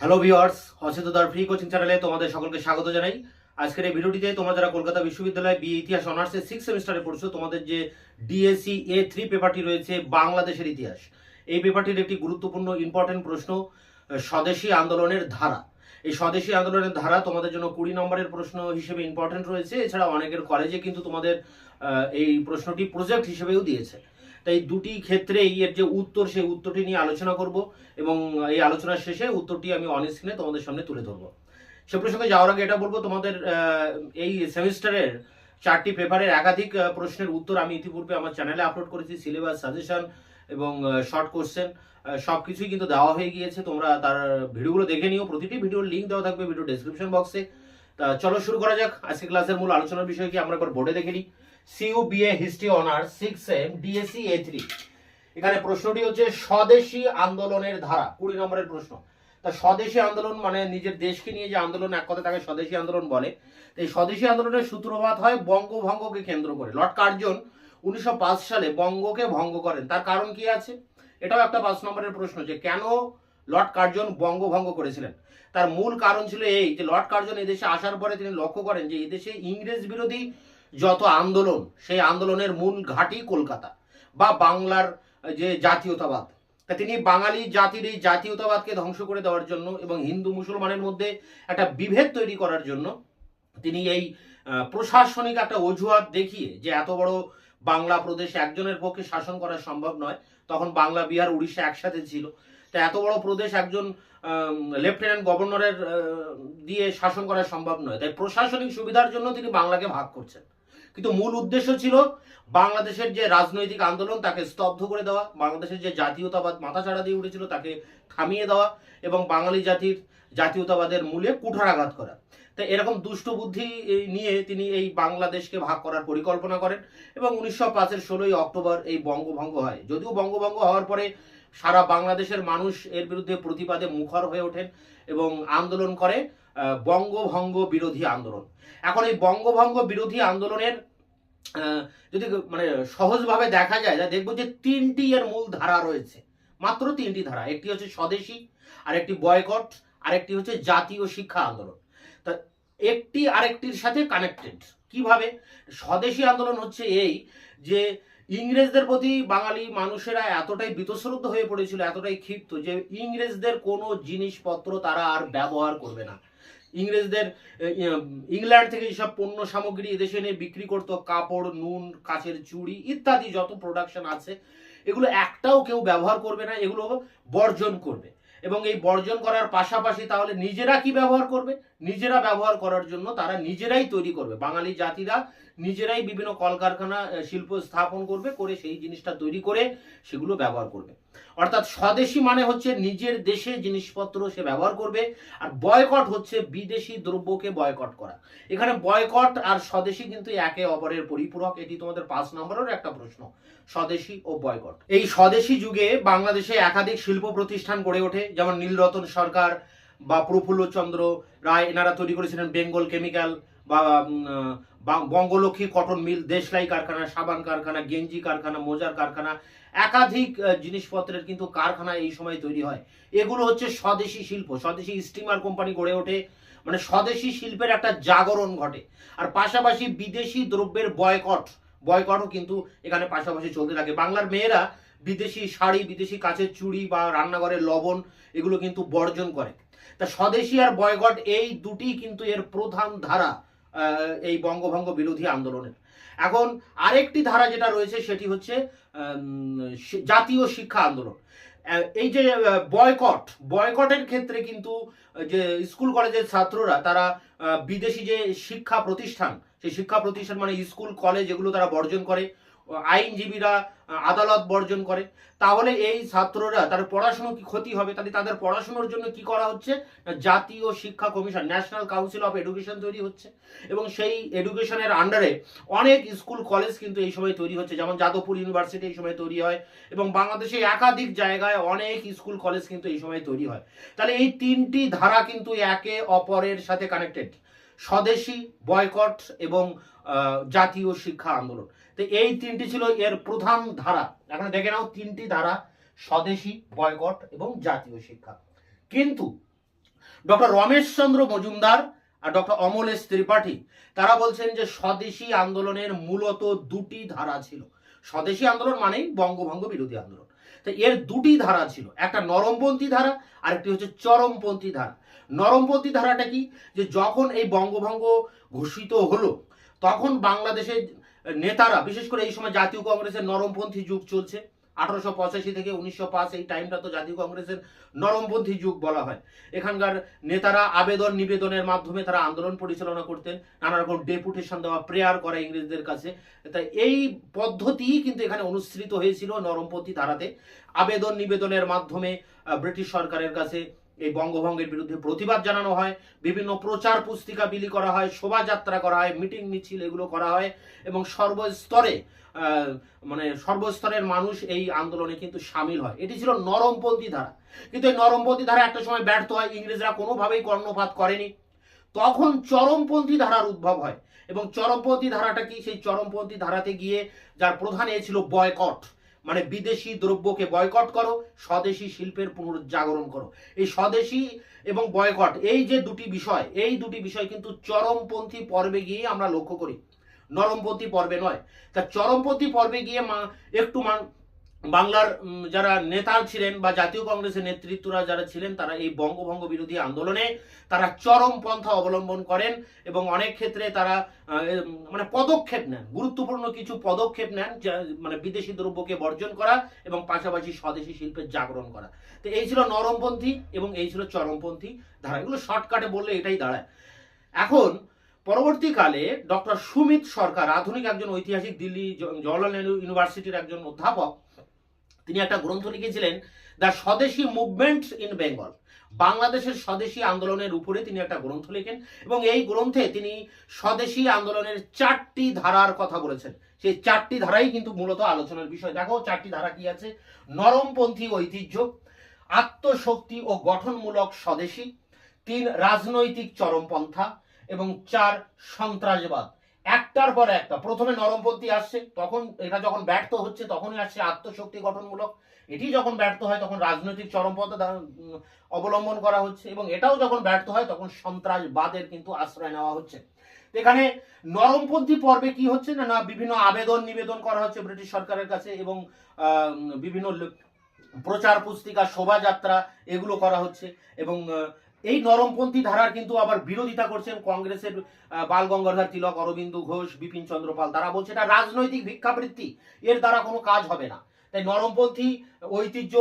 Hello viewers, অচেতনতার free coaching চ্যানেলে তোমাদের সকলকে স্বাগত জানাই। আজকের এই ভিডিওটিতে তোমরা যারা কলকাতা বিশ্ববিদ্যালয়ে বিএ ইতিহাস অনার্সের 6 সেমিস্টারে পড়ছো, তোমাদের যে ডিএসসি A3 পেপারটি রয়েছে বাংলাদেশের ইতিহাস, এই পেপারটির একটি গুরুত্বপূর্ণ ইম্পর্টেন্ট প্রশ্ন স্বদেশী আন্দোলনের ধারা। এই স্বদেশী আন্দোলনের ধারা তোমাদের জন্য 20 নম্বরের প্রশ্ন হিসেবে ইম্পর্টেন্ট রয়েছে। এছাড়া অনেকের কলেজে কিন্তু তোমাদের এই প্রশ্নটি প্রজেক্ট হিসেবেও দিয়েছে। তাই দুটি ক্ষেত্রেই এর যে উত্তর, সেই উত্তরটি নিয়ে আলোচনা করব এবং এই আলোচনার শেষে উত্তরটি আমি অন স্ক্রিনে তোমাদের সামনে তুলে ধরবো। সে প্রসঙ্গে যাওয়ার আগে এটা বলবো, তোমাদের এই সেমিস্টারের 4টি পেপারের একাধিক প্রশ্নের উত্তর আমি ইতিপূর্বে আমার চ্যানেলে আপলোড করেছি। সিলেবাস, সাজেশন এবং শর্ট কোশ্চেন সব কিছুই কিন্তু দেওয়া হয়ে গিয়েছে। তোমরা তার ভিডিওগুলো দেখে নিও। প্রতিটি ভিডিওর লিঙ্ক দেওয়া থাকবে ভিডিও ডেসক্রিপশন বক্সে। তা চলো শুরু করা যাক। আজকে ক্লাসের মূল আলোচনার বিষয় কি আমরা একবার বোর্ডে দেখে নিই। CUBA history honours 6 DSC A3। এখানে প্রশ্নটি হচ্ছে স্বদেশী আন্দোলনের ধারা, 20 নম্বরের প্রশ্ন। তা স্বদেশী আন্দোলন মানে নিজের দেশকে নিয়ে যে আন্দোলন, এক কথা তাকে স্বদেশী আন্দোলন বলে। এই স্বদেশী আন্দোলনের সূত্রপাত হয় বঙ্গভঙ্গকে কেন্দ্র করে। লর্ড কার্জন 1905 সালে বঙ্গকে ভঙ্গ করেন। তার কারণ কি আছে? এটাও একটা 5 নম্বরের প্রশ্ন, যে কেন লর্ড কার্জন বঙ্গভঙ্গ করেছিলেন। তার মূল কারণ ছিল এই যে লর্ড কার্জন এদেশে আসার পরে তিনি লক্ষ্য করেন যে এদেশে ইংরেজ বিরোধী যত আন্দোলন, সেই আন্দোলনের মূল ঘাঁটি কলকাতা বা বাংলার যে জাতীয়তাবাদ। তা তিনি বাঙালি জাতির এই জাতীয়তাবাদকে ধ্বংস করে দেওয়ার জন্য এবং হিন্দু মুসলমানের মধ্যে একটা বিভেদ তৈরি করার জন্য তিনি এই প্রশাসনিক একটা অজুহাত দেখিয়ে, যে এত বড় বাংলা প্রদেশ একজনের পক্ষে শাসন করা সম্ভব নয়, তখন বাংলা, বিহার, উড়িষ্যা একসাথে ছিল। তা এত বড় প্রদেশ একজন লেফটেন্যান্ট গভর্নরের দিয়ে শাসন করা সম্ভব নয়, তাই প্রশাসনিক সুবিধার জন্য তিনি বাংলাকে ভাগ করছেন। কিন্তু মূল উদ্দেশ্য ছিল বাংলাদেশের যে রাজনৈতিক আন্দোলন তাকে স্তব্ধ করে দেওয়া, বাংলাদেশের যে জাতীয়তাবাদ মাথাচাড়া দিয়ে উঠেছিল তাকে থামিয়ে দেওয়া এবং বাঙালি জাতির জাতীয়তাবাদের মূলে কুঠারাঘাত করা। তাই এরকম দুষ্ট বুদ্ধি নিয়ে তিনি এই বাংলাদেশকে ভাগ করার পরিকল্পনা করেন এবং 1905-এর 16ই অক্টোবর এই বঙ্গভঙ্গ হয়। যদিও বঙ্গভঙ্গ হওয়ার পরে সারা বাংলাদেশের মানুষ এর বিরুদ্ধে প্রতিবাদে মুখর হয়ে ওঠেন এবং আন্দোলন করে বঙ্গভঙ্গ বিরোধী আন্দোলন। এখন এই বঙ্গভঙ্গ বিরোধী আন্দোলনের যদি মানে সহজভাবে দেখা যায়, দেখবো যে 3টি এর মূল ধারা রয়েছে, মাত্র 3টি ধারা। একটি হচ্ছে স্বদেশী, আর একটি বয়কট, আর একটি হচ্ছে জাতীয় শিক্ষা আন্দোলন। তা একটি আরেকটির সাথে কানেক্টেড কিভাবে? স্বদেশী আন্দোলন হচ্ছে এই যে ইংরেজদের প্রতি বাঙালি মানুষেরা এতটাই বীতশ্রদ্ধ হয়ে পড়েছিল, এতটাই ক্ষিপ্ত, যে ইংরেজদের কোনো জিনিসপত্র তারা আর ব্যবহার করবে না। ইংরেজদের ইংল্যান্ড থেকে যেসব পণ্য সামগ্রী এদেশে এনে বিক্রি করতো, কাপড়, নুন, কাচের চুড়ি ইত্যাদি যত প্রোডাকশন আছে, এগুলো একটাও কেউ ব্যবহার করবে না, এগুলো বর্জন করবে। এবং এই বর্জন করার পাশাপাশি তাহলে নিজেরা কি ব্যবহার করবে? নিজেরা ব্যবহার করার জন্য তারা নিজেরাই তৈরি করবে। বাঙালি জাতিরা নিজেরাই বিভিন্ন কলকারখানা, শিল্প স্থাপন করবে, করে সেই জিনিসটা তৈরি করে সেগুলো ব্যবহার করবে। অর্থাৎ স্বদেশী মানে হচ্ছে নিজের দেশে জিনিসপত্র সে ব্যবহার করবে, আর বয়কট হচ্ছে বিদেশি দ্রব্যকে বয়কট করা। এখানে বয়কট আর স্বদেশী কিন্তু একে অপরের পরিপূরক। এটি তোমাদের 5 নম্বরের একটা প্রশ্ন, স্বদেশী ও বয়কট। এই স্বদেশী যুগে বাংলাদেশে একাধিক শিল্প প্রতিষ্ঠান গড়ে ওঠে, যেমন নীলরতন সরকার বা প্রফুল্লচন্দ্র রায়, এনারা তৈরি করেছিলেন বেঙ্গল কেমিক্যাল বা বঙ্গলক্ষ্মী কটন মিল, দেশলাই কারখানা, সাবান কারখানা, গেঞ্জি কারখানা, মোজার কারখানা, একাধিক জিনিসপত্রের কিন্তু কারখানা এই সময় তৈরি হয়। এগুলো হচ্ছে স্বদেশী শিল্প। স্বদেশী স্টিমার কোম্পানি গড়ে ওঠে, মানে স্বদেশী শিল্পের একটা জাগরণ ঘটে। আর পাশাপাশি বিদেশি দ্রব্যের বয়কটও কিন্তু এখানে পাশাপাশি চলতে থাকে। বাংলার মেয়েরা বিদেশি শাড়ি, বিদেশি কাচের চুড়ি বা রান্নাঘরের লবণ এগুলো কিন্তু বর্জন করে। তা স্বদেশী আর বয়কট এই দুটি কিন্তু এর প্রধান ধারা এই বঙ্গভঙ্গ বিরোধী আন্দোলনের। এখন আরেকটি ধারা যেটা রয়েছে সেটি হচ্ছে জাতীয় শিক্ষা আন্দোলন। এই যে বয়কটের ক্ষেত্রে কিন্তু যে স্কুল কলেজের ছাত্ররা তারা বিদেশি যে শিক্ষা প্রতিষ্ঠান, সেই শিক্ষা প্রতিষ্ঠান মানে স্কুল কলেজ এগুলো তারা বর্জন করে, আইনজীবীরা আদালত বর্জন করে। তাহলে এই ছাত্ররা তার পড়াশোনা কি ক্ষতি হবে? তাহলে তাদের পড়াশোনার জন্য কি করা হচ্ছে? জাতীয় শিক্ষা commission, national council of education তৈরি হচ্ছে এবং সেই এডুকেশনের আন্ডারে অনেক স্কুল কলেজ কিন্তু এই সময় তৈরি হচ্ছে, যেমন যাদবপুর ইউনিভার্সিটি এই সময় তৈরি হয় এবং বাংলাদেশে একাধিক জায়গায় অনেক স্কুল কলেজ কিন্তু এই সময় তৈরি হয়। তাহলে এই 3টি ধারা কিন্তু একে অপরের সাথে কানেক্টেড, স্বদেশী, বয়কট এবং জাতীয় শিক্ষা আন্দোলন। তো এই 3টি ছিল এর প্রধান ধারা। এখন দেখে নাও 3টি ধারা, স্বদেশী, বয়কট এবং জাতীয় শিক্ষা। কিন্তু ডক্টর রমেশচন্দ্র মজুমদার আর ডক্টর অমলেশ ত্রিপাঠী তারা বলছেন যে স্বদেশী আন্দোলনের মূলত দুটি ধারা ছিল। স্বদেশী আন্দোলন মানেই বঙ্গভঙ্গ বিরোধী আন্দোলন। তো এর দুটি ধারা ছিল, একটা নরমপন্থী ধারা আর একটি হচ্ছে চরমপন্থী ধারা। নরমপন্থী ধারাটা কি, যে যখন এই বঙ্গভঙ্গ ঘোষিত হলো তখন বাংলাদেশের নেতারা, বিশেষ করে এই সময় জাতীয় কংগ্রেসের নরমপন্থী যুগ চলছে, 1885 থেকে 1905 এই টাইমটা তো জাতীয় কংগ্রেসের নরমপন্থী যুগ বলা হয়। এখানকার নেতারা আবেদন নিবেদনের মাধ্যমে তারা আন্দোলন পরিচালনা করতেন, নানা রকম ডেপুটেশন দেওয়া, প্রেয়ার করা ইংরেজদের কাছে। তাই এই পদ্ধতি কিন্তু এখানে অনুসৃত হয়েছিল নরমপন্থী ধারাতে। আবেদন নিবেদনের মাধ্যমে ব্রিটিশ সরকারের কাছে এই বঙ্গভঙ্গের বিরুদ্ধে প্রতিবাদ জানানো হয়, বিভিন্ন প্রচার পুস্তিকা বিলি করা হয়, শোভাযাত্রা করা হয়, মিটিং মিছিল এগুলো করা হয়, এবং সর্বস্তরের মানুষ এই আন্দোলনে কিন্তু সামিল হয়। এটি ছিল নরমপন্থী ধারা। কিন্তু এই নরমপন্থী ধারা একটা সময় ব্যর্থ হয়, ইংরেজরা কোনোভাবেই কর্ণপাত করেনি। তখন চরমপন্থী ধারার উদ্ভব হয়। এবং চরমপন্থী ধারাটা কি, সেই চরমপন্থী ধারাতে গিয়ে যার প্রধান এ ছিল বয়কট, মানে বিদেশি দ্রব্যকে বয়কট করো, স্বদেশি শিল্পের পুনরুজ্জাগরণ করো। এই স্বদেশি এবং বয়কট এই যে দুটি বিষয়, এই দুটি বিষয় কিন্তু চরমপন্থী পর্বে গিয়ে আমরা লক্ষ্য করি, নরমপন্থী পর্বে নয়। তা চরমপন্থী পর্বে গিয়ে একটু বাংলার যারা নেতা ছিলেন বা জাতীয় কংগ্রেসের নেতৃত্বরা যারা ছিলেন, তারা এই বঙ্গভঙ্গ বিরোধী আন্দোলনে তারা চরম পন্থা অবলম্বন করেন এবং অনেক ক্ষেত্রে তারা পদক্ষেপ নেন, গুরুত্বপূর্ণ কিছু পদক্ষেপ নেন, মানে বিদেশি দ্রব্যকে বর্জন করা এবং পাশাপাশি স্বদেশি শিল্পের জাগরণ করা। তো এই ছিল নরমপন্থী এবং এই ছিল চরমপন্থী ধারা। এগুলো শর্টকাটে বললে এটাই দাঁড়ায়। এখন পরবর্তীকালে ডক্টর সুমিত সরকার, আধুনিক একজন ঐতিহাসিক, দিল্লি জওহরলাল নেহরু ইউনিভার্সিটির একজন অধ্যাপক, তিনি একটা গ্রন্থ লিখেছিলেন the Swadeshi movement in Bengal. বাংলাদেশের স্বদেশী আন্দোলনের উপরে তিনি একটা গ্রন্থ লেখেন এবং এই গ্রন্থে তিনি স্বদেশী আন্দোলনের 4টি ধারার কথা বলেছেন। সেই 4টি ধারাই কিন্তু মূলত আলোচনার বিষয়। দেখো 4টি ধারা কি আছে: নরমপন্থী ঐতিহ্য, আত্মশক্তি ও গঠনমূলক স্বদেশী, 3 রাজনৈতিক চরমপন্থা এবং 4 সন্ত্রাসবাদ। একটার পর একটা, প্রথমে নরমপন্থী আসছে, তখন এটা যখন ব্যর্থ হচ্ছে তখনই আসছে আত্মশক্তি গঠনমূলক, এটি যখন ব্যর্থ হয় তখন রাজনৈতিক চরমপন্থা অবলম্বন করা হচ্ছে, এবং এটাও যখন ব্যর্থ হয় তখন সন্ত্রাসবাদের কিন্তু আশ্রয় নেওয়া হচ্ছে। এখানে নরমপন্থী পর্বে কি হচ্ছে না, বিভিন্ন আবেদন নিবেদন করা হচ্ছে ব্রিটিশ সরকারের কাছে এবং বিভিন্ন প্রচার পুস্তিকা, শোভাযাত্রা এগুলো করা হচ্ছে। এবং এই নরমপন্থী ধারার কিন্তু আবার বিরোধিতা করছেন কংগ্রেসের বাল গঙ্গাধর তিলক, অরবিন্দ ঘোষ, বিপিন চন্দ্র পাল। তারা বলছে এটা রাজনৈতিক ভিক্ষাবৃত্তি, এর দ্বারা কোনো কাজ হবে না। তাই নরমপন্থী ঐতিহ্য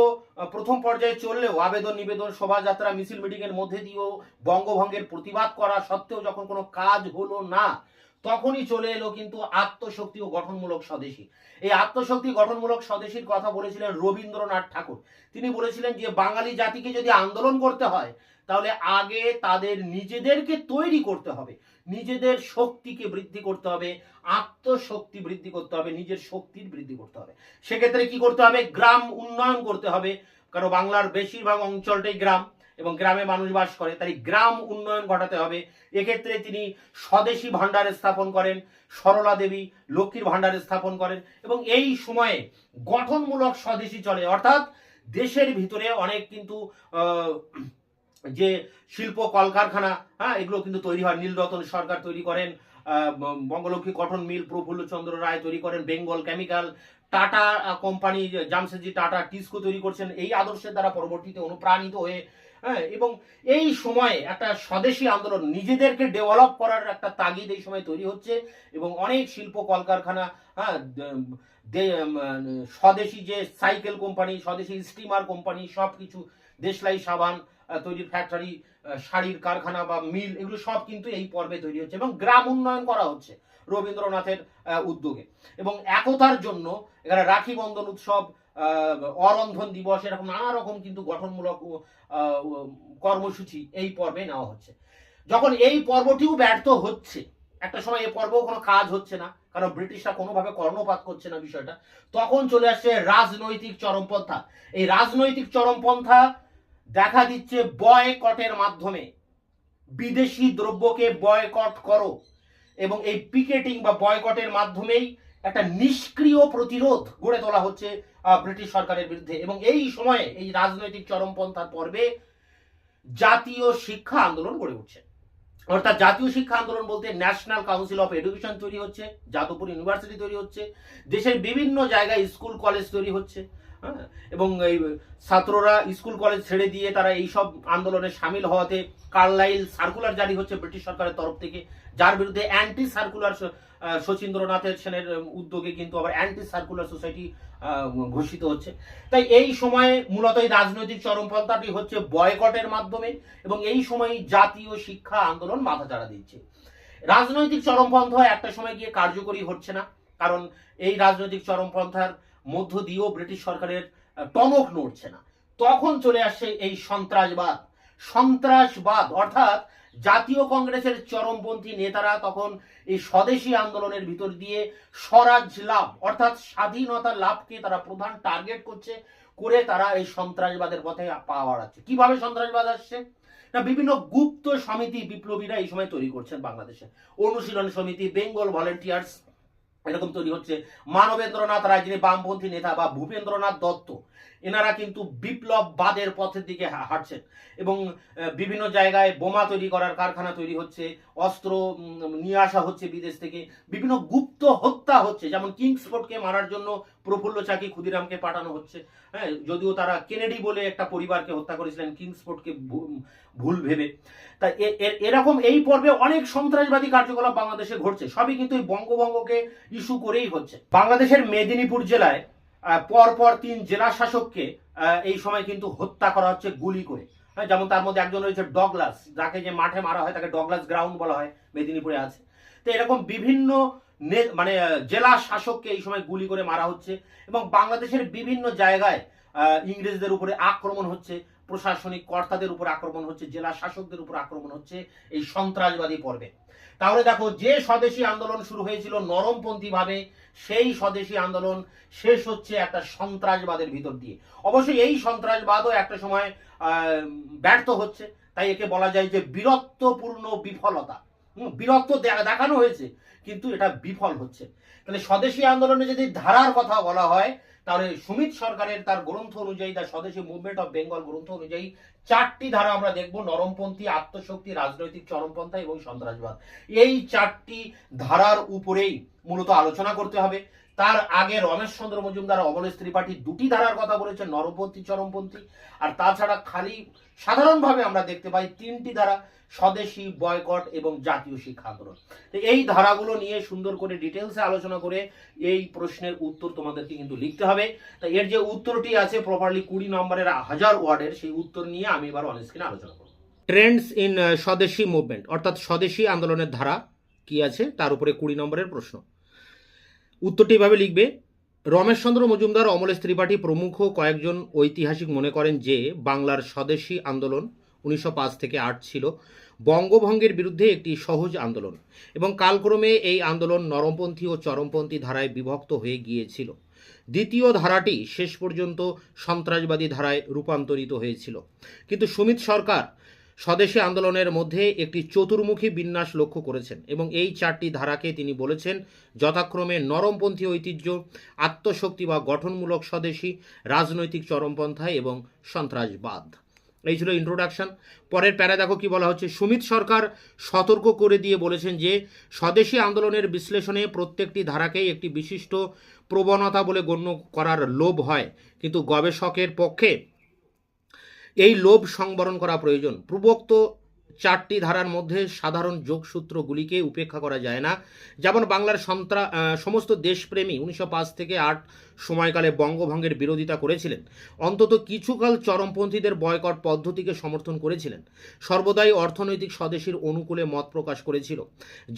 প্রথম পর্যায়ে চললেও আবেদন নিবেদন, শোভাযাত্রা, মিছিল মিটিং এর মধ্যে দিয়েও বঙ্গভঙ্গের প্রতিবাদ করা সত্ত্বেও যখন কোনো কাজ হলো না, তখনই চলে এলো কিন্তু আত্মশক্তি ও গঠনমূলক স্বদেশী। এই আত্মশক্তি গঠনমূলক স্বদেশীর কথা বলেছিলেন রবীন্দ্রনাথ ঠাকুর। তিনি বলেছিলেন যে বাঙালি জাতিকে যদি আন্দোলন করতে হয় তাহলে আগে তাদের নিজেদেরকে তৈরি করতে হবে, নিজেদের শক্তিকে বৃদ্ধি করতে হবে, আত্মশক্তি বৃদ্ধি করতে হবে, নিজের শক্তির বৃদ্ধি করতে হবে। সেক্ষেত্রে কি করতে হবে? গ্রাম উন্নয়ন করতে হবে, কারণ বাংলার বেশিরভাগ অঞ্চলটাই গ্রাম এবং গ্রামে মানুষ বাস করে, তাই গ্রাম উন্নয়ন ঘটাতে হবে। এক্ষেত্রে তিনি স্বদেশী ভাণ্ডার স্থাপন করেন, সরলা দেবী লক্ষ্মীর ভাণ্ডার স্থাপন করেন, এবং এই সময়ে গঠনমূলক স্বদেশী চলে, অর্থাৎ দেশের ভিতরে অনেক কিন্তু যে শিল্প কলকারখানা, এগুলো কিন্তু তৈরি হয়। নীলরতন সরকার তৈরি করেন, বঙ্গলক্ষ্মী কটন মিল প্রফুল্লচন্দ্র রায় তৈরি করেন, Bengal chemical, tata company, Jamsetji tata TISCO তৈরি করছেন এই আদর্শের দ্বারা পরবর্তীতে অনুপ্রাণিত হয়ে। এবং এই সময়ে একটা স্বদেশী আন্দোলন, নিজেদেরকে ডেভেলপ করার একটা তাগিদ এই সময় তৈরি হচ্ছে এবং অনেক শিল্প কলকারখানা, স্বদেশী যে সাইকেল কোম্পানি, স্বদেশী স্টিমার কোম্পানি, সব কিছু, দেশলাই সাবান তৈরির ফ্যাক্টরি, শাড়ির কারখানা বা মিল, এগুলো সব কিন্তু এই পর্বে তৈরি হচ্ছে এবং গ্রাম উন্নয়ন করা হচ্ছে রবীন্দ্রনাথের উদ্যোগে। এবং একতার জন্য এখানে রাখি বন্ধন উৎসব, অরন্ধন দিবস, এরকম নানা রকম কিন্তু গঠনমূলক কর্মসূচি এই পর্বে নেওয়া হচ্ছে। যখন এই পর্বটিও ব্যর্থ হচ্ছে, একটা সময় এই পর্বেও কোনো কাজ হচ্ছে না, কারণ ব্রিটিশরা কোনোভাবে কর্ণপাত করছে না বিষয়টা, তখন চলে আসছে রাজনৈতিক চরমপন্থা। এই রাজনৈতিক চরমপন্থা দেখা দিচ্ছে বয়কটের মাধ্যমে, বিদেশি দ্রব্যকে বয়কট করো, এবং এই পিকেটিং বা বয়কটের মাধ্যমেই একটা নিষ্ক্রিয় প্রতিরোধ গড়ে তোলা হচ্ছে ব্রিটিশ সরকারের বিরুদ্ধে। এবং এই সময়ে এই রাজনৈতিক চরমপন্থার পর্বে জাতীয় শিক্ষা আন্দোলন গড়ে উঠছে। অর্থাৎ জাতীয় শিক্ষা আন্দোলন বলতে ন্যাশনাল কাউন্সিল অফ এডুকেশন তৈরি হচ্ছে, যাদবপুর ইউনিভার্সিটি তৈরি হচ্ছে, দেশের বিভিন্ন জায়গায় স্কুল কলেজ তৈরি হচ্ছে। হ্যাঁ, এবং এই ছাত্ররা স্কুল কলেজ ছেড়ে দিয়ে তারা এইসব আন্দোলনে সামিল হওয়াতে কার্লাইল সার্কুলার জারি হচ্ছে ব্রিটিশ সরকারের তরফ থেকে, যার বিরুদ্ধে অ্যান্টি সার্কুলার শচীন্দ্রনাথের সেনের উদ্যোগে কিন্তু আবার অ্যান্টি সার্কুলার সোসাইটি ঘোষিত হচ্ছে। তাই এই সময়ে মূলত এই রাজনৈতিক চরমপন্থাটি হচ্ছে বয়কটের মাধ্যমে, এবং এই সময় জাতীয় শিক্ষা আন্দোলন মাথাচাড়া দিচ্ছে। রাজনৈতিক চরমপন্থা একটা সময় গিয়ে কার্যকরী হচ্ছে না, কারণ এই রাজনৈতিক চরমপন্থার মধ্য দিয়েও ব্রিটিশ সরকারের টনক নড়ছে না। তখন চলে আসছে এই সন্ত্রাসবাদ। সন্ত্রাসবাদ অর্থাৎ জাতীয় কংগ্রেসের চরমপন্থী নেতারা তখন এই স্বদেশী আন্দোলনের ভিতর দিয়ে স্বরাজ লাভ অর্থাৎ স্বাধীনতা লাভকে তারা প্রধান টার্গেট করছে, করে তারা এই সন্ত্রাসবাদের পথে পা বাড়াচ্ছে। কিভাবে সন্ত্রাসবাদ আসছে না, বিভিন্ন গুপ্ত সমিতি বিপ্লবীরা এই সময় তৈরি করছেন বাংলাদেশে। অনুশীলন সমিতি, বেঙ্গল ভলেন্টিয়ার্স এরকম তৈরি হচ্ছে। মানবেন্দ্রনাথ রায় যিনি বামপন্থী নেতা, বা ভূপেন্দ্রনাথ দত্ত, এনারা কিন্তু বিপ্লববাদের পথের দিকে হাঁটছেন, এবং বিভিন্ন জায়গায় বোমা তৈরি করার কারখানা তৈরি হচ্ছে, অস্ত্র নিয়ে আসা হচ্ছে বিদেশ থেকে, বিভিন্ন গুপ্ত হত্যা হচ্ছে, যেমন কিংসফোর্ডকে মারার জন্য প্রফুল্ল চাকি ক্ষুদিরামকে পাঠানো হচ্ছে। হ্যাঁ, যদিও তারা কেনেডি বলে একটা পরিবারকে হত্যা করেছিলেন কিংসফোর্ডকে ভুল ভেবে। তা এরকম এই পর্বে অনেক সন্ত্রাসবাদী কার্যকলাপ বাংলাদেশে ঘটছে, সবই কিন্তু এই বঙ্গভঙ্গকে ইস্যু করেই হচ্ছে। বাংলাদেশের মেদিনীপুর জেলায় পরপর 3 জেলা শাসককে এই সময় কিন্তু হত্যা করা হচ্ছে গুলি করে। যেমন তার মধ্যে একজন রয়েছে ডগলাস, যাকে যে মাঠে মারা হয় তাকে ডগলাস গ্রাউন্ড বলা হয়, মেদিনীপুরে আছে। তো এরকম বিভিন্ন মানে জেলা শাসককে এই সময় গুলি করে মারা হচ্ছে, এবং বাংলাদেশের বিভিন্ন জায়গায় ইংরেজদের উপরে আক্রমণ হচ্ছে, প্রশাসনিক কর্তাদের উপর আক্রমণ হচ্ছে, জেলা শাসকদের উপর আক্রমণ হচ্ছে এই সন্ত্রাসবাদী পর্বে। তাহলে দেখো, যে স্বদেশী আন্দোলন শুরু হয়েছিল নরমপন্থী ভাবে, সেই স্বদেশী আন্দোলন শেষ হচ্ছে একটা সন্ত্রাসবাদের ভিতর দিয়ে। অবশ্যই এই সন্ত্রাসবাদও একটা সময় ব্যর্থ হচ্ছে, তাই একে বলা যায় যে বীরত্বপূর্ণ বিফলতা। বীরত্ব দেখানো হয়েছে, কিন্তু এটা বিফল হচ্ছে। তাহলে স্বদেশী আন্দোলনে যদি ধারার কথা বলা হয়, তাহলে সুমিত সরকারের তার গ্রন্থ অনুযায়ী, তার স্বদেশী মুভমেন্ট অফ বেঙ্গল গ্রন্থ অনুযায়ী 4টি ধারা আমরা দেখব: নরমপন্থী, আত্মশক্তি, রাজনৈতিক চরমপন্থা এবং সন্ত্রাসবাদ। এই 4টি ধারার উপরেই মূলত আলোচনা করতে হবে। তার আগে রমেশচন্দ্র মজুমদার, অমলেশ ত্রিপাঠী 2টি ধারার কথা বলেছেন, নরমপন্থী, চরমপন্থী। আর তাছাড়া খালি সাধারণভাবে আমরা দেখতে পাই 3টি ধারা: স্বদেশী, বয়কট এবং জাতীয় শিক্ষা আন্দোলন। তো এই ধারাগুলো নিয়ে সুন্দর করে ডিটেলসে আলোচনা করে এই প্রশ্নের উত্তর তোমাদেরকে কিন্তু লিখতে হবে। তাই এর যে উত্তরটি আছে প্রপারলি 20 নম্বরের 1000 ওয়ার্ডের, সেই উত্তর নিয়ে আমি এবার অন স্ক্রিনে আলোচনা করব। ট্রেন্ডস ইন স্বদেশী মুভমেন্ট অর্থাৎ স্বদেশী আন্দোলনের ধারা কি আছে তার উপরে 20 নম্বরের প্রশ্ন। উত্তরটি এভাবে লিখবে: রমেশচন্দ্র মজুমদার, অমলেশ ত্রিপাঠী প্রমুখ কয়েকজন ঐতিহাসিক মনে করেন যে বাংলার স্বদেশী আন্দোলন 1905 থেকে 8 ছিল বঙ্গভঙ্গের বিরুদ্ধে একটি সহজ আন্দোলন, এবং কালক্রমে এই আন্দোলন নরমপন্থী ও চরমপন্থী ধারায় বিভক্ত হয়ে গিয়েছিল। দ্বিতীয় ধারাটি শেষ পর্যন্ত সন্ত্রাসবাদী ধারায় রূপান্তরিত হয়েছিল। কিন্তু সুমিত সরকার স্বদেশী আন্দোলনের মধ্যে একটি চতুর্মুখী বিন্যাস লক্ষ্য করেছেন, এবং এই 4টি ধারাকে তিনি বলেছেন যথাক্রমে নরমপন্থী ঐতিহ্য, আত্মশক্তি বা গঠনমূলক স্বদেশী, রাজনৈতিক চরমপন্থা এবং সন্ত্রাসবাদ। এই ছিল ইন্ট্রোডাকশন। পরের প্যারা দেখো কি বলা হচ্ছে: সুমিত সরকার সতর্ক করে দিয়ে বলেছেন যে স্বদেশী আন্দোলনের বিশ্লেষণে প্রত্যেকটি ধারাকেই একটি বিশিষ্ট প্রবণতা বলে গণ্য করার লোভ হয়, কিন্তু গবেষকের পক্ষে এই লোভ সংবরণ করা প্রয়োজন। পূর্বোক্ত 4টি ধারার মধ্যে সাধারণ যোগসূত্রগুলিকে উপেক্ষা করা যায় না। যেমন বাংলার সমস্ত দেশপ্রেমী 1905 থেকে 8 সময়কালে বঙ্গভঙ্গের বিরোধিতা করেছিলেন, অন্তত কিছুকাল চরমপন্থীদের বয়কট পদ্ধতিকে সমর্থন করেছিলেন, সর্বদাই অর্থনৈতিক স্বদেশীর অনুকূলে মত প্রকাশ করেছিল,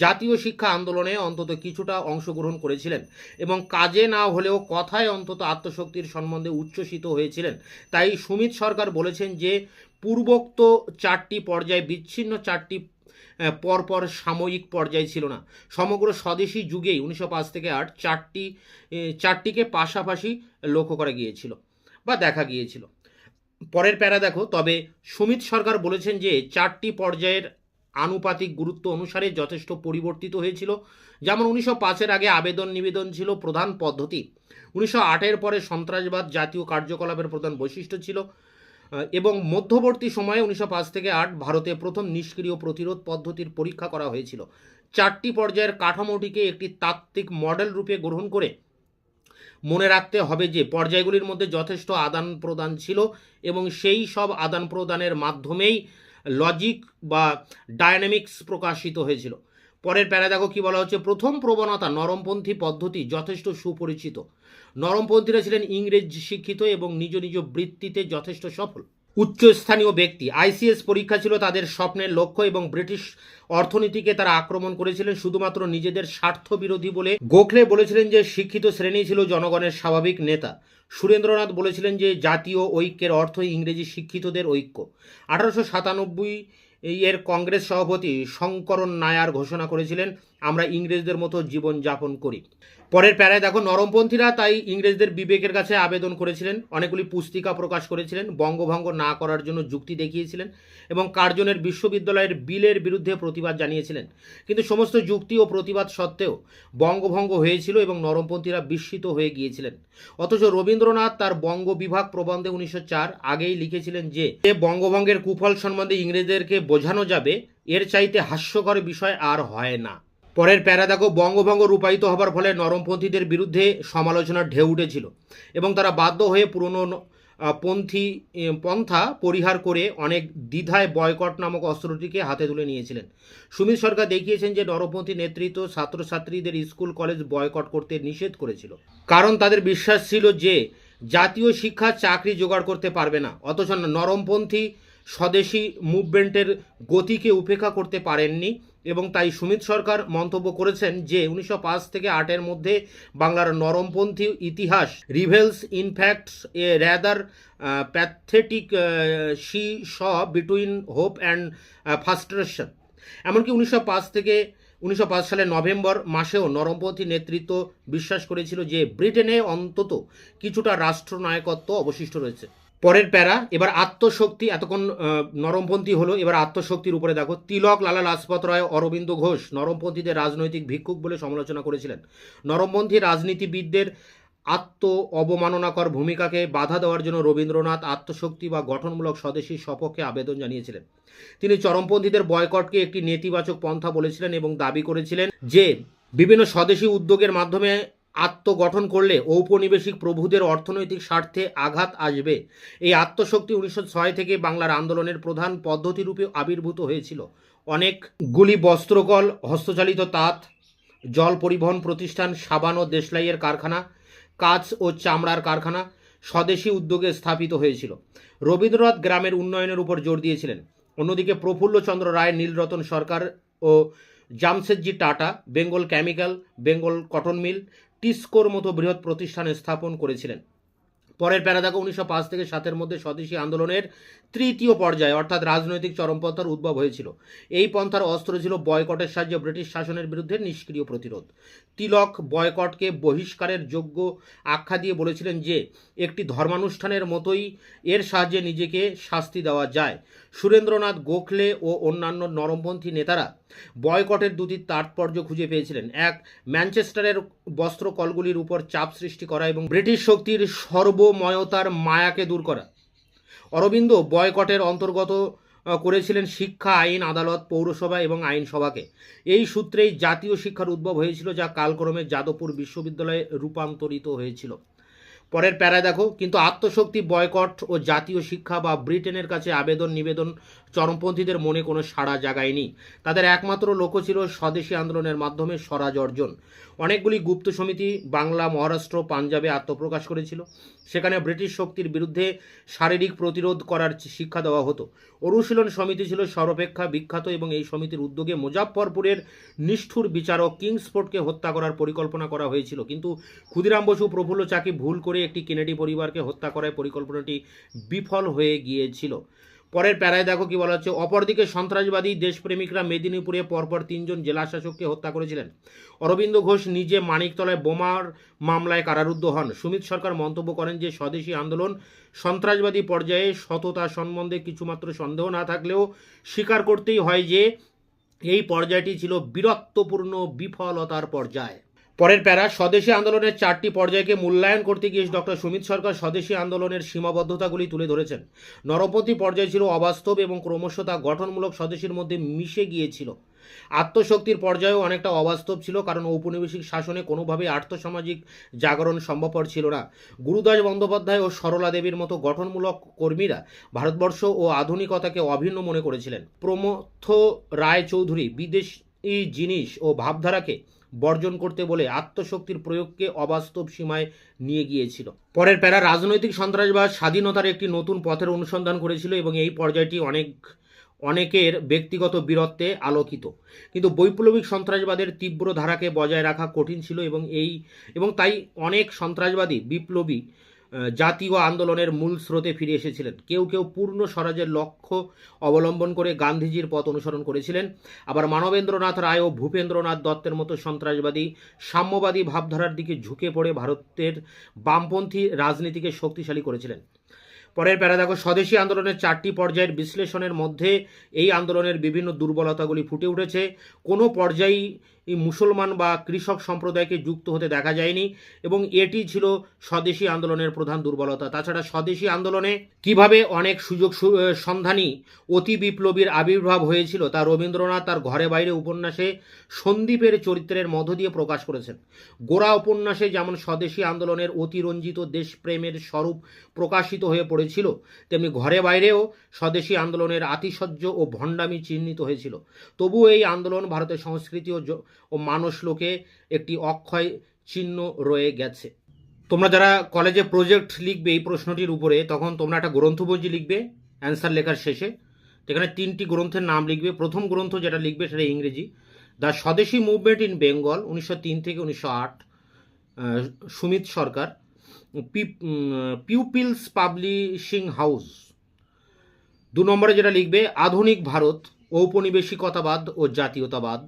জাতীয় শিক্ষা আন্দোলনে অন্তত কিছুটা অংশগ্রহণ করেছিলেন, এবং কাজে না হলেও কথায় অন্তত আত্মশক্তির সম্বন্ধে উচ্ছ্বসিত হয়েছিলেন। তাই সুমিত সরকার বলেছেন যে পূর্বোক্ত 4টি পর্যায় বিচ্ছিন্ন 4টি পরপর সাময়িক পর্যায় ছিল না। সমগ্র স্বদেশী যুগেই 1905 থেকে 8 চারটিকে পাশাপাশি লক্ষ্য করা গিয়েছিল বা দেখা গিয়েছিল। পরের প্যারা দেখো: তবে সুমিত সরকার বলেছেন যে 4টি পর্যায়ের আনুপাতিক গুরুত্ব অনুসারে যথেষ্ট পরিবর্তিত হয়েছিল। যেমন 1905-এর আগে আবেদন নিবেদন ছিল প্রধান পদ্ধতি, 1908-এর পরে সন্ত্রাসবাদ জাতীয় কার্যকলাপের প্রধান বৈশিষ্ট্য ছিল, এবং মধ্যবর্তী সময়ে 1905 থেকে 8 ভারতে প্রথম নিষ্ক্রিয় প্রতিরোধ পদ্ধতির পরীক্ষা করা হয়েছিল। 4টি পর্যায়ের কাঠামোটিকে একটি তাত্ত্বিক মডেল রূপে গ্রহণ করে মনে রাখতে হবে যে পর্যায়গুলির মধ্যে যথেষ্ট আদান প্রদান ছিল এবং সেই সব আদান প্রদানের মাধ্যমেই লজিক বা ডায়নামিক্স প্রকাশিত হয়েছিল। পরের প্যারা দেখো কি বলা হচ্ছে, প্রথম প্রবণতা নরমপন্থী পদ্ধতি যথেষ্ট সুপরিচিত। নরমপন্থীরা ছিলেন ইংরেজ শিক্ষিত এবং নিজ নিজ বৃত্তিতে যথেষ্ট সফল উচ্চস্থানীয় ব্যক্তি। আইসিএস পরীক্ষা ছিল তাদের স্বপ্নের লক্ষ্য এবং ব্রিটিশ অর্থনীতিকে তারা আক্রমণ করেছিলেন শুধুমাত্র নিজেদের স্বার্থ বিরোধী বলে। গোখলে বলেছিলেন যে শিক্ষিত শ্রেণী ছিল জনগণের স্বাভাবিক নেতা। সুরেন্দ্রনাথ বলেছিলেন যে জাতীয় ঐক্যের অর্থ ইংরেজি শিক্ষিতদের ঐক্য। 1897 এর কংগ্রেস সভাপতি শঙ্করন নায়ার ঘোষণা করেছিলেন, আমরা ইংরেজদের মতো জীবন যাপন করি। পরের প্যারায় দেখো, নরমপন্থীরা তাই ইংরেজদের বিবেকের কাছে আবেদন করেছিলেন, অনেকগুলি পুস্তিকা প্রকাশ করেছিলেন, বঙ্গভঙ্গ না করার জন্য যুক্তি দেখিয়েছিলেন এবং কার্জনের বিশ্ববিদ্যালয়ের বিলের বিরুদ্ধে প্রতিবাদ জানিয়েছিলেন। কিন্তু সমস্ত যুক্তি ও প্রতিবাদ সত্ত্বেও বঙ্গভঙ্গ হয়েছিল এবং নরমপন্থীরা বিস্মিত হয়ে গিয়েছিলেন। অথচ রবীন্দ্রনাথ তার বঙ্গ বিভাগ প্রবন্ধে 1904 আগেই লিখেছিলেন যে বঙ্গভঙ্গের কুফল সম্বন্ধে ইংরেজদেরকে বোঝানো যাবে, এর চাইতে হাস্যকর বিষয় আর হয় না। পরের প্যারা দেখো, বঙ্গভঙ্গ রূপায়িত হবার ফলে নরমপন্থীদের বিরুদ্ধে সমালোচনার ঢেউ উঠেছিল এবং তারা বাধ্য হয়ে পুরনো পন্থা পরিহার করে অনেক দ্বিধায় বয়কট নামক অস্ত্রটিকে হাতে তুলে নিয়েছিলেন। সুমিত সরকার দেখিয়েছেন যে নরমপন্থী নেতৃত্ব ছাত্রছাত্রীদের স্কুল কলেজ বয়কট করতে নিষেধ করেছিল, কারণ তাদের বিশ্বাস ছিল যে জাতীয় শিক্ষা চাকরি জোগাড় করতে পারবে না। অথচ নরমপন্থী স্বদেশী মুভমেন্টের গতিকে উপেক্ষা করতে পারেননি এবং তাই সুমিত সরকার মন্তব্য করেছেন যে 1905 থেকে 8 মধ্যে বাংলার নরমপন্থী ইতিহাস reveals in facts a rather pathetic seesaw between hope and frustration. এমনকি 1905 সালের নভেম্বর মাসেও নরমপন্থী নেতৃত্ব বিশ্বাস করেছিল যে ব্রিটেনে অন্তত কিছুটা রাষ্ট্রনায়কত্ব অবশিষ্ট রয়েছে। পরের প্যারা, এবার আত্মশক্তি। এতক্ষণ নরমপন্থী হলো, এবার আত্মশক্তির উপরে দেখো। তিলক, লালা লাজপত রায়, অরবিন্দ ঘোষ নরমপন্থীদের রাজনৈতিক ভিক্ষুক বলে সমালোচনা করেছিলেন। নরমপন্থী রাজনীতিবিদদের আত্ম অবমাননাকর ভূমিকাকে বাধা দেওয়ার জন্য রবীন্দ্রনাথ আত্মশক্তি বা গঠনমূলক স্বদেশীর সপক্ষে আবেদন জানিয়েছিলেন। তিনি চরমপন্থীদের বয়কটকে একটি নেতিবাচক পন্থা বলেছিলেন এবং দাবি করেছিলেন যে বিভিন্ন স্বদেশী উদ্যোগের মাধ্যমে আত্মগঠন করলে ঔপনিবেশিক প্রভুদের অর্থনৈতিক স্বার্থে আঘাত আসবে। এই আত্মশক্তি 1906 থেকে বাংলার আন্দোলনের প্রধান পদ্ধতিরূপে আবির্ভূত হয়েছিল। অনেকগুলি বস্ত্রকল, হস্তচালিত তাঁত, জল পরিবহন প্রতিষ্ঠান, সাবান ও দেশলাইয়ের কারখানা, কাঁচ ও চামড়ার কারখানা স্বদেশী উদ্যোগে স্থাপিত হয়েছিল। রবীন্দ্রনাথ গ্রামের উন্নয়নের উপর জোর দিয়েছিলেন। অন্যদিকে প্রফুল্লচন্দ্র রায়, নীলরতন সরকার ও Jamshedji Tata Bengal Chemical, Bengal Cotton Mill, টিস্কোর মতো বৃহৎ প্রতিষ্ঠান স্থাপন করেছিলেন। পরের প্যারা দেখো, 1905 থেকে 7 মধ্যে স্বদেশী আন্দোলনের তৃতীয় পর্যায়ে অর্থাৎ রাজনৈতিক চরমপন্থার উদ্ভব হয়েছিল। এই পন্থার অস্ত্র ছিল বয়কটের সাহায্যে ব্রিটিশ শাসনের বিরুদ্ধে নিষ্ক্রিয় প্রতিরোধ। তিলক বয়কটকে বহিষ্কারের যোগ্য আখ্যা দিয়ে বলেছিলেন যে একটি ধর্মানুষ্ঠানের মতোই এর সাহায্যে নিজেকে শাস্তি দেওয়া যায়। সুরেন্দ্রনাথ, গোখলে ও অন্যান্য নরমপন্থী নেতারা বয়কটের দুটি তাৎপর্য খুঁজে পেয়েছিলেন। এক, ম্যানচেস্টারের বস্ত্র কলগুলির উপর চাপ সৃষ্টি করা এবং ব্রিটিশ শক্তির সর্বময়তার মায়াকে দূর করা। অরবিন্দ বয়কটের অন্তর্গত করেছিলেন শিক্ষা, আইন, আদালত, পৌরসভা এবং আইনসভাকে। এই সূত্রেই জাতীয় শিক্ষার উদ্ভব হয়েছিল, যা কালক্রমে যাদবপুর বিশ্ববিদ্যালয়ে রূপান্তরিত হয়েছিল। পরের প্যারায় দেখো, কিন্তু আত্মশক্তি, বয়কট ও জাতীয় শিক্ষা বা ব্রিটেনের কাছে আবেদন নিবেদন চরমপন্থীদের মনে কোনো সাড়া জাগায়নি। তাদের একমাত্র লক্ষ্য ছিল স্বদেশী আন্দোলনের মাধ্যমে স্বরাজ অর্জন। অনেকগুলি গুপ্ত সমিতি বাংলা, মহারাষ্ট্র, পাঞ্জাবে আত্মপ্রকাশ করেছিল। সেখানে ব্রিটিশ শক্তির বিরুদ্ধে শারীরিক প্রতিরোধ করার শিক্ষা দেওয়া হতো। অনুশীলন সমিতি ছিল সর্বাপেক্ষা বিখ্যাত এবং এই সমিতির উদ্যোগে মুজাফফরপুরের নিষ্ঠুর বিচারক কিংসফোর্ডকে হত্যা করার পরিকল্পনা করা হয়েছিল। কিন্তু ক্ষুদিরাম বসু, প্রফুল্ল চাকি ভুল করে একটি কেনেডি পরিবারকে হত্যা করায় পরিকল্পনাটি বিফল হয়ে গিয়েছিল। পরের প্যারায় দেখো কি বলা হচ্ছে, অপরদিকে সন্ত্রাসবাদী দেশপ্রেমিকরা মেদিনীপুরে পরপর 3 জন জেলাশাসককে হত্যা করেছিলেন। অরবিন্দ ঘোষ নিজে মানিকতলায় বোমার মামলায় কারারুদ্ধ হন। সুমিত সরকার মন্তব্য করেন যে স্বদেশী আন্দোলন সন্ত্রাসবাদী পর্যায়ে সততা সম্বন্ধে কিছুমাত্র সন্দেহ না থাকলেও স্বীকার করতেই হয় যে এই পর্যায়টি ছিল বীরত্বপূর্ণ বিফলতার পর্যায়। পরের প্যারা, স্বদেশী আন্দোলনের 4টি পর্যায়কে মূল্যায়ন করতে গিয়ে ডক্টর সুমিত সরকার স্বদেশী আন্দোলনের সীমাবদ্ধতাগুলি তুলে ধরেছেন। নরপন্থী পর্যায় ছিল অবাস্তব এবং ক্রমশ তা গঠনমূলক স্বদেশীর মধ্যে মিশে গিয়েছিল। আত্মশক্তির পর্যায়েও অনেকটা অবাস্তব ছিল, কারণ ঔপনিবেশিক শাসনে কোনোভাবেই আর্থসামাজিক জাগরণ সম্ভবপর ছিল না। গুরুদাস বন্দ্যোপাধ্যায় ও সরলা দেবীর মতো গঠনমূলক কর্মীরা ভারতবর্ষ ও আধুনিকতাকে অভিন্ন মনে করেছিলেন। প্রমথ রায় চৌধুরী বিদেশি জিনিস ও ভাবধারাকে বর্জন করতে বলে আত্মশক্তির প্রয়োগকে অবাস্তব সীমায় নিয়ে গিয়েছিল। পরের প্যারা, রাজনৈতিক সন্ত্রাসবাদ স্বাধীনতার একটি নতুন পথের অনুসন্ধান করেছিল এবং এই পর্যায়টি অনেকের ব্যক্তিগত বীরত্বে আলোকিত, কিন্তু বৈপ্লবিক সন্ত্রাসবাদের তীব্র ধারাকে বজায় রাখা কঠিন ছিল এবং তাই অনেক সন্ত্রাসবাদী বিপ্লবী জাতীয় আন্দোলনের মূল স্রোতে ফিরে এসেছিলেন। কেউ কেউ পূর্ণ স্বরাজের লক্ষ্য অবলম্বন করে গান্ধীজির পথ অনুসরণ করেছিলেন, আবার মানবেন্দ্রনাথ রায় ও ভূপেন্দ্রনাথ দত্তের মতো সন্ত্রাসবাদী সাম্যবাদী ভাবধারার দিকে ঝুঁকে পড়ে ভারতের বামপন্থী রাজনীতিকে শক্তিশালী করেছিলেন। পরের প্যারা দেখো, স্বদেশী আন্দোলনের 4টি পর্যায়ের বিশ্লেষণের মধ্যে এই আন্দোলনের বিভিন্ন দুর্বলতাগুলি ফুটে উঠেছে। কোনো পর্যায়েই মুসলমান বা কৃষক সম্প্রদায়কে যুক্ত হতে দেখা যায়নি এবং এটি ছিল স্বদেশী আন্দোলনের প্রধান দুর্বলতা। তাছাড়া স্বদেশী আন্দোলনে কিভাবে অনেক সুযোগ সন্ধানী অতি বিপ্লবীর আবির্ভাব হয়েছিল তা রবীন্দ্রনাথ তার ঘরে বাইরে উপন্যাসে সন্দীপের চরিত্রের মধ্য দিয়ে প্রকাশ করেছেন। গোরা উপন্যাসে যেমন স্বদেশী আন্দোলনের অতিরঞ্জিত দেশপ্রেমের স্বরূপ প্রকাশিত হয়ে পড়েছিল, তেমনি ঘরে বাইরেও স্বদেশী আন্দোলনের আতিশয্য ও ভণ্ডামি চিহ্নিত হয়েছিল। তবুও এই আন্দোলন ভারতের সংস্কৃতি ও মানুষলোকে একটি অক্ষয় চিহ্ন রয়ে গেছে। তোমরা যারা কলেজে প্রজেক্ট লিখবে এই প্রশ্নটির উপরে, তখন তোমরা একটা গ্রন্থপঞ্জি লিখবে অ্যান্সার লেখার শেষে। এখানে 3টি গ্রন্থের নাম লিখবে। প্রথম গ্রন্থ যেটা লিখবে সেটা ইংরেজি, the Swadeshi movement in Bengal 1903 থেকে 1908, Sumit Sarkar, People's Publishing House. 2 নম্বরে যেটা লিখবে আধুনিক ভারত, ঔপনিবেশিকতাবাদ ও জাতীয়তাবাদ,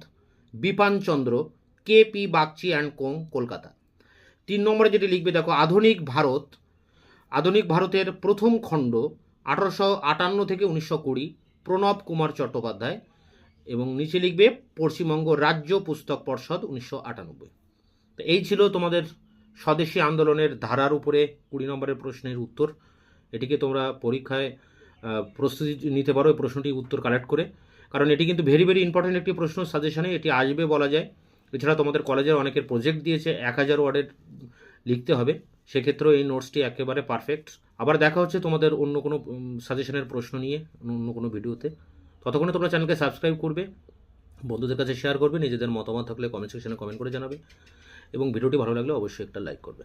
Bipan Chandra, K P. Bagchi and co, Kolkata. 3 নম্বরে যেটি লিখবে দেখো আধুনিক ভারতের প্রথম খণ্ড 1858 থেকে 1920, প্রণব কুমার চট্টোপাধ্যায়, এবং নিচে লিখবে পশ্চিমবঙ্গ রাজ্য পুস্তক পর্ষদ 1998। তো এই ছিল তোমাদের স্বদেশী আন্দোলনের ধারার উপরে 20 নম্বরের প্রশ্নের উত্তর। এটিকে তোমরা পরীক্ষায় প্রস্তুতি নিতে পারো এই প্রশ্নটির উত্তর কালেক্ট করে, কারণ এটি কিন্তু ভেরি ইম্পর্টেন্ট একটি প্রশ্ন সাজেশনে, এটি আসবে বলা যায়। এছাড়া তোমাদের কলেজের অনেকের প্রজেক্ট দিয়েছে 1000 ওয়ার্ডের লিখতে হবে, সেক্ষেত্রেও এই নোটসটি একেবারে পারফেক্ট। আবার দেখা হচ্ছে তোমাদের অন্য কোনো সাজেশনের প্রশ্ন নিয়ে অন্য কোনো ভিডিওতে। ততক্ষণে তোমরা চ্যানেলকে সাবস্ক্রাইব করবে, বন্ধুদের কাছে শেয়ার করবে, নিজেদের মতামত থাকলে কমেন্ট সেকশনে কমেন্ট করে জানাবে এবং ভিডিওটি ভালো লাগলে অবশ্যই একটা লাইক করবে।